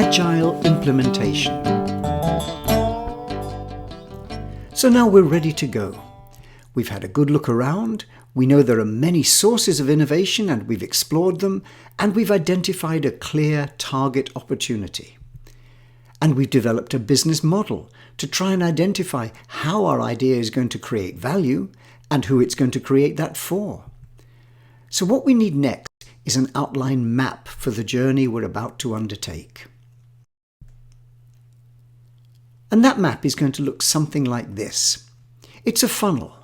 agile implementation. So now we're ready to go. We've had a good look around, we know there are many sources of innovation and we've explored them, and we've identified a clear target opportunity. And we've developed a business model to try and identify how our idea is going to create value and who it's going to create that for. So what we need next is an outline map for the journey we're about to undertake. And that map is going to look something like this. It's a funnel,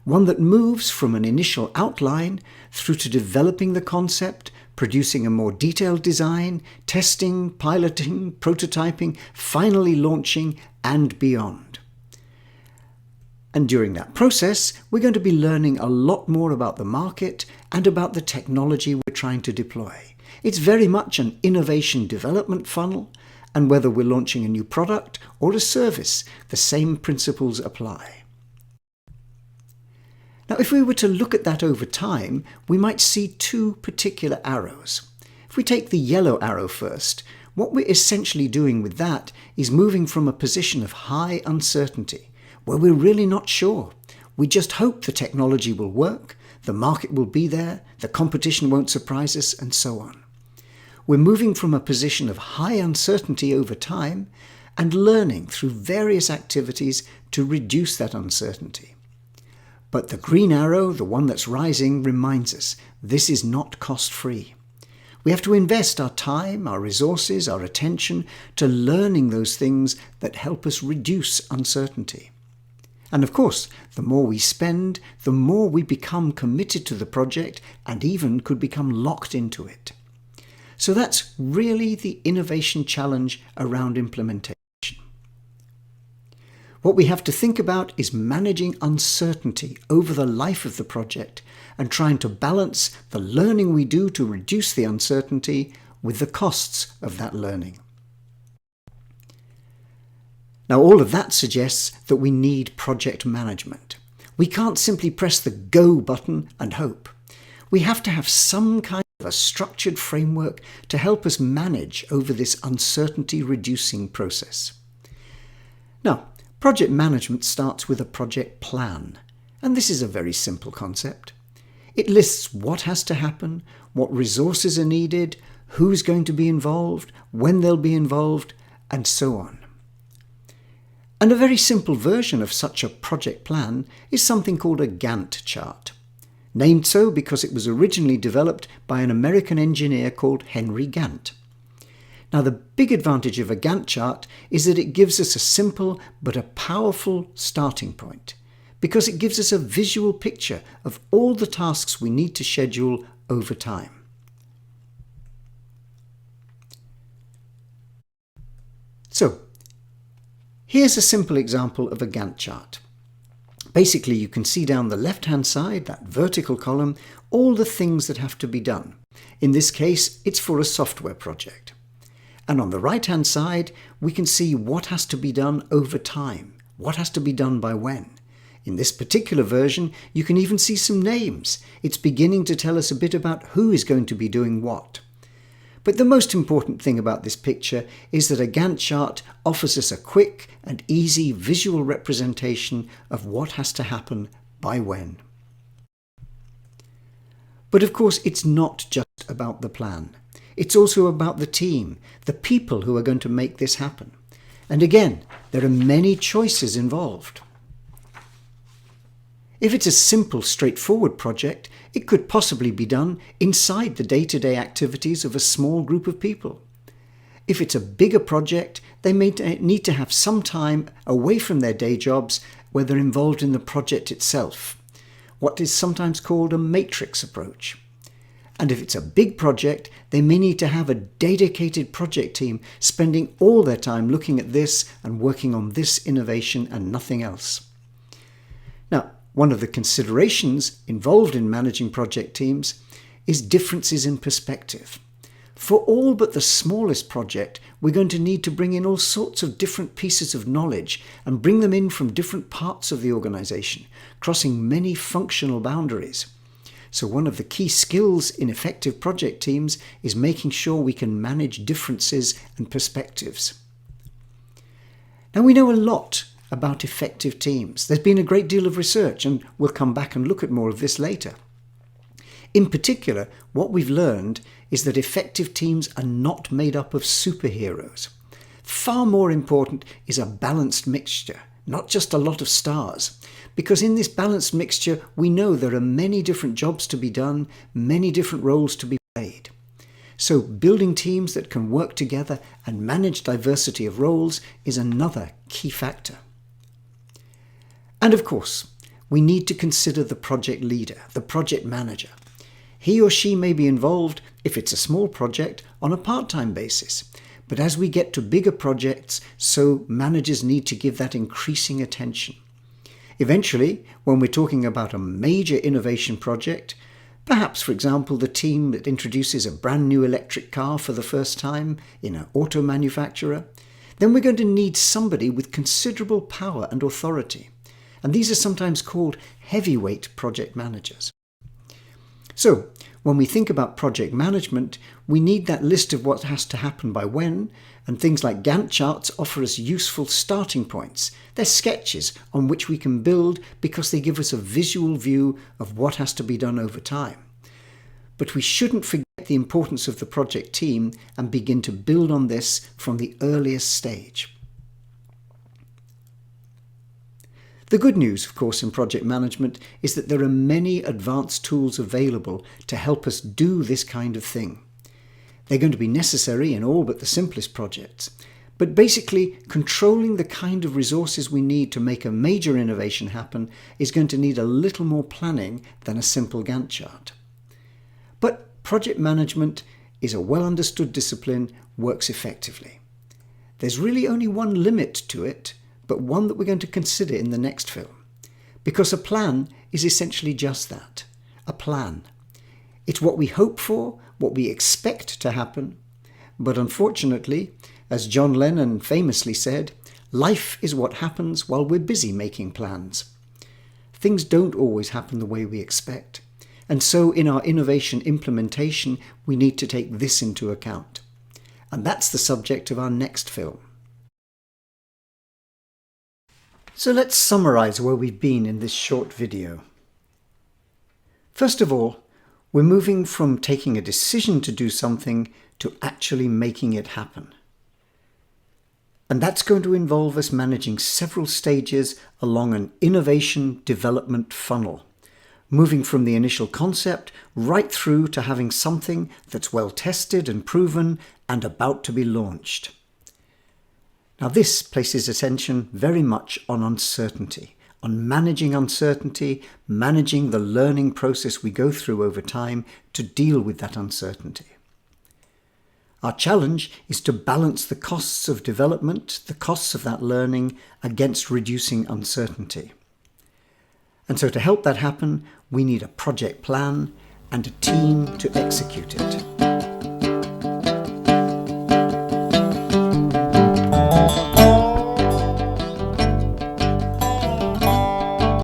one that moves from an initial outline through to developing the concept, producing a more detailed design, testing, piloting, prototyping, finally launching, and beyond. And during that process, we're going to be learning a lot more about the market and about the technology we're trying to deploy. It's very much an innovation development funnel, and whether we're launching a new product or a service, the same principles apply. Now, if we were to look at that over time, we might see two particular arrows. If we take the yellow arrow first, what we're essentially doing with that is moving from a position of high uncertainty, where we're really not sure. We just hope the technology will work, the market will be there, the competition won't surprise us, and so on. We're moving from a position of high uncertainty over time and learning through various activities to reduce that uncertainty. But the green arrow, the one that's rising, reminds us this is not cost-free. We have to invest our time, our resources, our attention to learning those things that help us reduce uncertainty. And of course, the more we spend, the more we become committed to the project and even could become locked into it. So that's really the innovation challenge around implementation. What we have to think about is managing uncertainty over the life of the project and trying to balance the learning we do to reduce the uncertainty with the costs of that learning. Now, all of that suggests that we need project management. We can't simply press the go button and hope. We have to have some kind of a structured framework to help us manage over this uncertainty-reducing process. Now, project management starts with a project plan, and this is a very simple concept. It lists what has to happen, what resources are needed, who's going to be involved, when they'll be involved, and so on. And a very simple version of such a project plan is something called a Gantt chart. Named so because it was originally developed by an American engineer called Henry Gantt. Now, the big advantage of a Gantt chart is that it gives us a simple but a powerful starting point, because it gives us a visual picture of all the tasks we need to schedule over time. So, here's a simple example of a Gantt chart. Basically, you can see down the left-hand side, that vertical column, all the things that have to be done. In this case, it's for a software project. And on the right-hand side, we can see what has to be done over time, what has to be done by when. In this particular version, you can even see some names. It's beginning to tell us a bit about who is going to be doing what. But the most important thing about this picture is that a Gantt chart offers us a quick and easy visual representation of what has to happen by when. But of course, it's not just about the plan. It's also about the team, the people who are going to make this happen. And again, there are many choices involved. If it's a simple, straightforward project, it could possibly be done inside the day-to-day activities of a small group of people. If it's a bigger project, they may need to have some time away from their day jobs where they're involved in the project itself, what is sometimes called a matrix approach. And if it's a big project, they may need to have a dedicated project team spending all their time looking at this and working on this innovation and nothing else. Now, one of the considerations involved in managing project teams is differences in perspective. For all but the smallest project, we're going to need to bring in all sorts of different pieces of knowledge and bring them in from different parts of the organization, crossing many functional boundaries. So one of the key skills in effective project teams is making sure we can manage differences and perspectives. Now, we know a lot about effective teams. There's been a great deal of research, and we'll come back and look at more of this later. In particular, what we've learned is that effective teams are not made up of superheroes. Far more important is a balanced mixture, not just a lot of stars. Because in this balanced mixture, we know there are many different jobs to be done, many different roles to be played. So building teams that can work together and manage diversity of roles is another key factor. And of course, we need to consider the project leader, the project manager. He or she may be involved, if it's a small project, on a part-time basis. But as we get to bigger projects, so managers need to give that increasing attention. Eventually, when we're talking about a major innovation project, perhaps, for example, the team that introduces a brand new electric car for the first time in an auto manufacturer, then we're going to need somebody with considerable power and authority. And these are sometimes called heavyweight project managers. So, when we think about project management, we need that list of what has to happen by when, and things like Gantt charts offer us useful starting points. They're sketches on which we can build because they give us a visual view of what has to be done over time. But we shouldn't forget the importance of the project team and begin to build on this from the earliest stage. The good news, of course, in project management is that there are many advanced tools available to help us do this kind of thing. They're going to be necessary in all but the simplest projects. But basically, controlling the kind of resources we need to make a major innovation happen is going to need a little more planning than a simple Gantt chart. But project management is a well-understood discipline, works effectively. There's really only one limit to it, but one that we're going to consider in the next film. Because a plan is essentially just that, a plan. It's what we hope for, what we expect to happen. But unfortunately, as John Lennon famously said, life is what happens while we're busy making plans. Things don't always happen the way we expect. And so in our innovation implementation, we need to take this into account. And that's the subject of our next film. So let's summarize where we've been in this short video. First of all, we're moving from taking a decision to do something to actually making it happen. And that's going to involve us managing several stages along an innovation development funnel, moving from the initial concept right through to having something that's well tested and proven and about to be launched. Now this places attention very much on uncertainty, on managing uncertainty, managing the learning process we go through over time to deal with that uncertainty. Our challenge is to balance the costs of development, the costs of that learning, against reducing uncertainty. And so to help that happen, we need a project plan and a team to execute it.